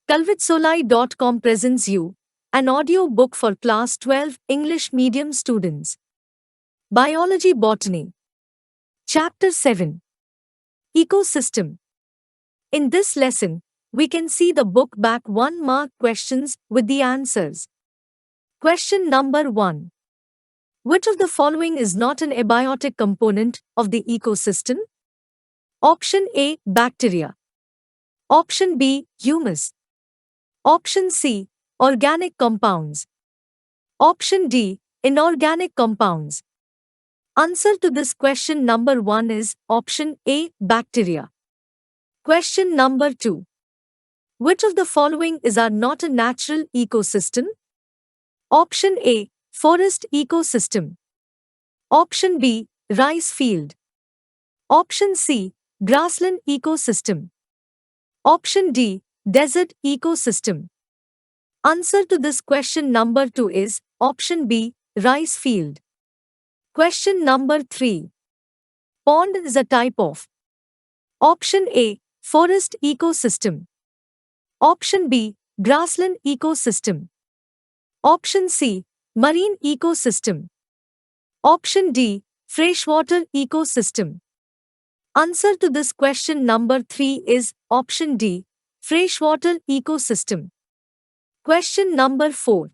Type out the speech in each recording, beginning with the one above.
Kalvitsolai.com presents you an audio book for Class 12 English Medium students. Biology Botany. Chapter 7. Ecosystem. In this lesson, we can see the book back 1 mark questions with the answers. Question number 1. Which of the following is not an abiotic component of the ecosystem? Option A. Bacteria. Option B. Humus. Option C. Organic compounds. Option D. Inorganic compounds. Answer to this question number 1 is option A. Bacteria. Question number 2. Which of the following is not a natural ecosystem? Option A. Forest ecosystem. Option B. Rice field. Option C. Grassland ecosystem. Option D. Desert ecosystem. Answer to this question number 2 is option B. Rice field. Question number 3. Pond is a type of. Option A. Forest ecosystem. Option B. Grassland ecosystem. Option C. Marine ecosystem. Option D. Freshwater ecosystem. Answer to this question number 3 is option D. Freshwater ecosystem. Question number 4.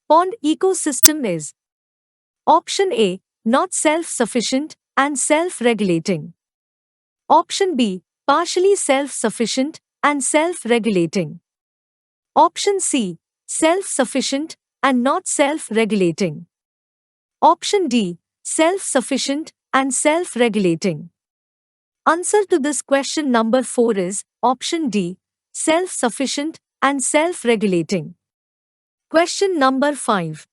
Pond ecosystem is. Option A. Not self-sufficient and self-regulating. Option B. Partially self-sufficient and self-regulating. Option C. Self-sufficient and not self-regulating. Option D. Self-sufficient and self-regulating. Answer to this question number 4 is option D. Self-sufficient and self-regulating. Question number 5.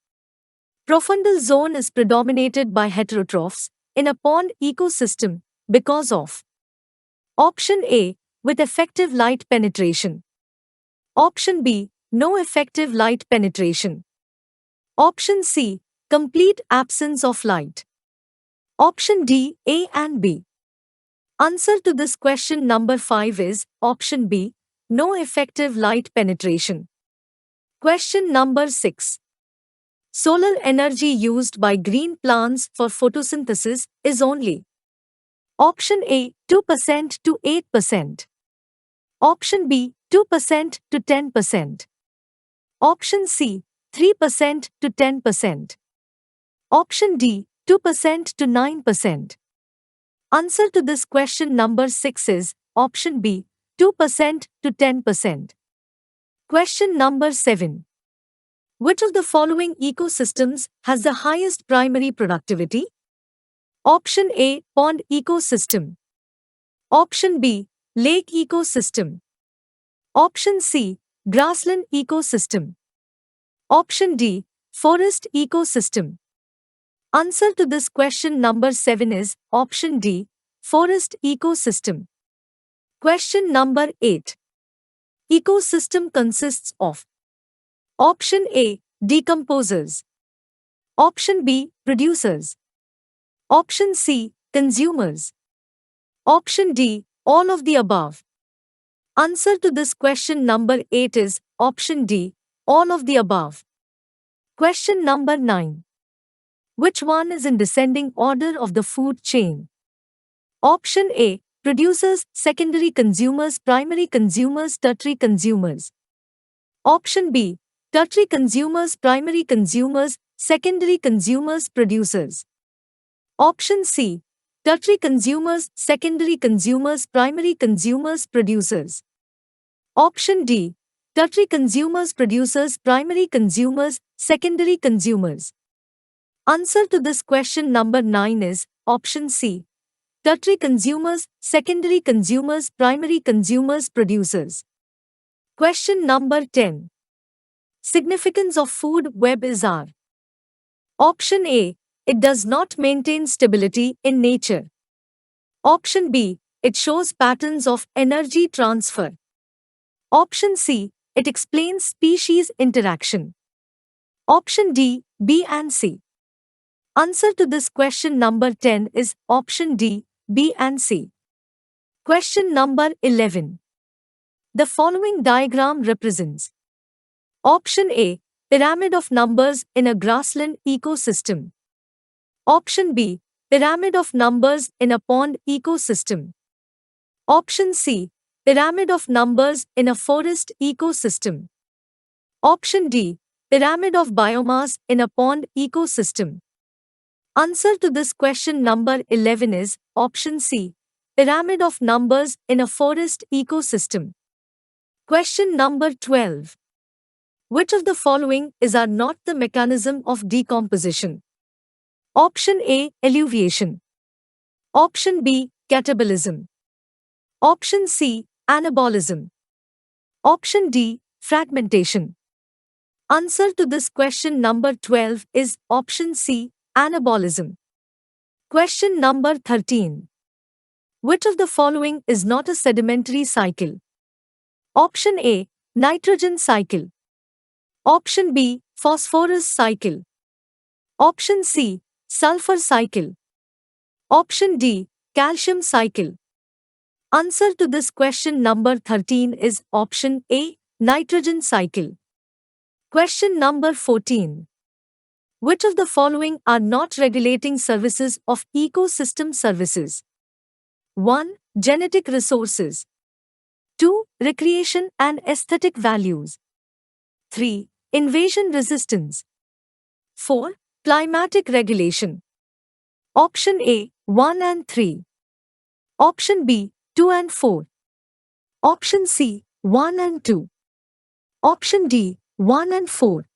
Profundal zone is predominated by heterotrophs in a pond ecosystem because of. Option A. With effective light penetration. Option B. No effective light penetration. Option C. Complete absence of light. Option D. A and B. Answer to this question number 5 is option B. No effective light penetration. Question number 6. Solar energy used by green plants for photosynthesis is only. Option A. 2% to 8%. Option B. 2% to 10%. Option C. 3% to 10%. Option D. 2% to 9%. Answer to this question number 6 is option B. 2% to 10%. Question number 7. Which of the following ecosystems has the highest primary productivity? Option A. Pond ecosystem. Option B. Lake ecosystem. Option C. Grassland ecosystem. Option D. Forest ecosystem. Answer to this question number 7 is option D. Forest ecosystem. Question number 8. Ecosystem consists of. Option A. Decomposers. Option B. Producers. Option C. Consumers. Option D. All of the above. Answer to this question number 8 is option D. All of the above. Question number 9. Which one is in descending order of the food chain? Option A. Producers, secondary consumers, primary consumers, tertiary consumers. Option B. Tertiary consumers, primary consumers, secondary consumers, producers. Option C. Tertiary consumers, secondary consumers, primary consumers, producers. Option D. Tertiary consumers, producers, primary consumers, secondary consumers. Answer to this question number 9 is option C. Tertiary consumers, secondary consumers, primary consumers, producers. Question number 10. Significance of food web is R. Option A. It does not maintain stability in nature. Option B. It shows patterns of energy transfer. Option C. It explains species interaction. Option D. B and C. Answer to this question number 10 is option D. B and C. Question number 11. The following diagram represents Option A. Pyramid of numbers in a grassland ecosystem. Option B. Pyramid of numbers in a pond ecosystem. Option C. Pyramid of numbers in a forest ecosystem. Option D. Pyramid of biomass in a pond ecosystem. Answer to this question number 11 is Option C. Pyramid of numbers in a forest ecosystem. Question number 12. Which of the following are not the mechanism of decomposition? Option A. Eluviation. Option B. Catabolism. Option C. Anabolism. Option D. Fragmentation. Answer to this question number 12 is Option C. Anabolism. Question number 13. Which of the following is not a sedimentary cycle? Option A. Nitrogen cycle. Option B. Phosphorus cycle. Option C. Sulfur cycle. Option D. Calcium cycle. Answer to this question number 13 is Option A. Nitrogen cycle. Question number 14. Which of the following are not regulating services of ecosystem services? 1. Genetic resources. 2. Recreation and aesthetic values. 3. Invasion resistance. 4. Climatic regulation. Option A. 1 and 3. Option B. 2 and 4. Option C. 1 and 2. Option D. 1 and 4.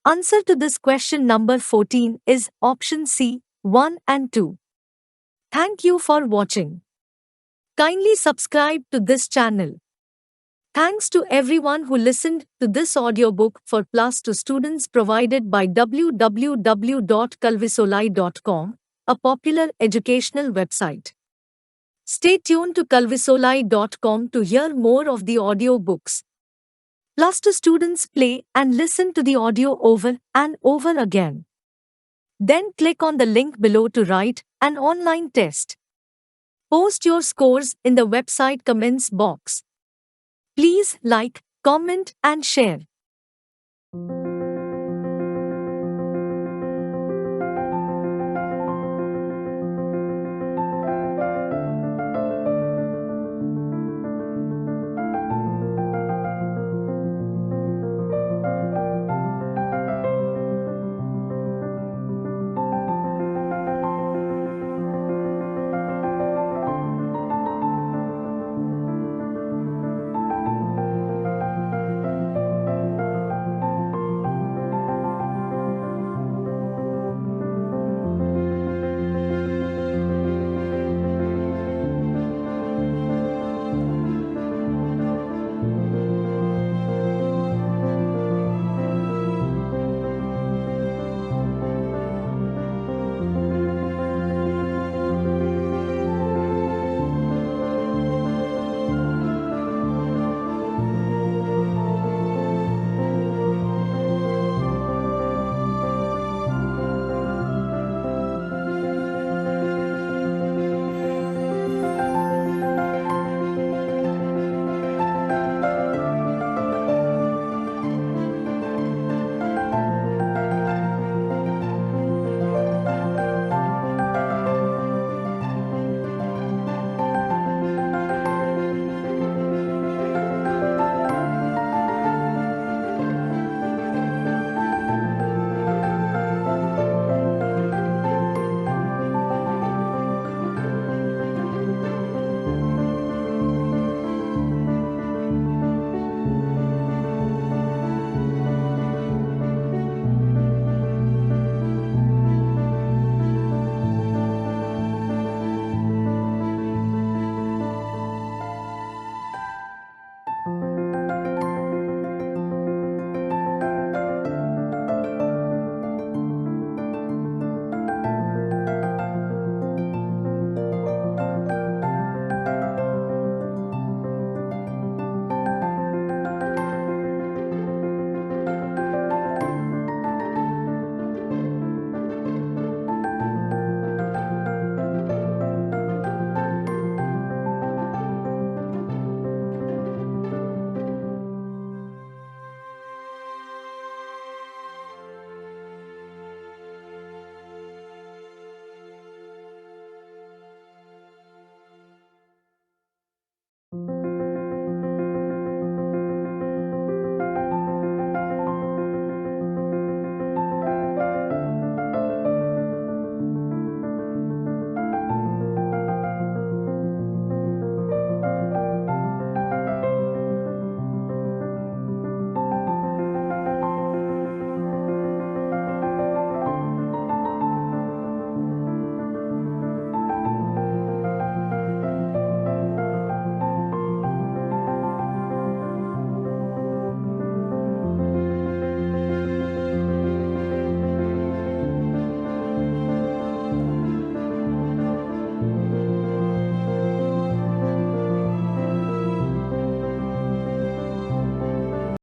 Answer to this question number 14 is Option C. 1 and 2. Thank you for watching. Kindly subscribe to this channel. Thanks to everyone who listened to this audiobook for Plus 2 students provided by www.kalvisolai.com, a popular educational website. Stay tuned to kalvisolai.com to hear more of the audiobooks. Plus 2 students play and listen to the audio over and over again. Then click on the link below to write an online test. Post your scores in the website comments box. Please like, comment and share.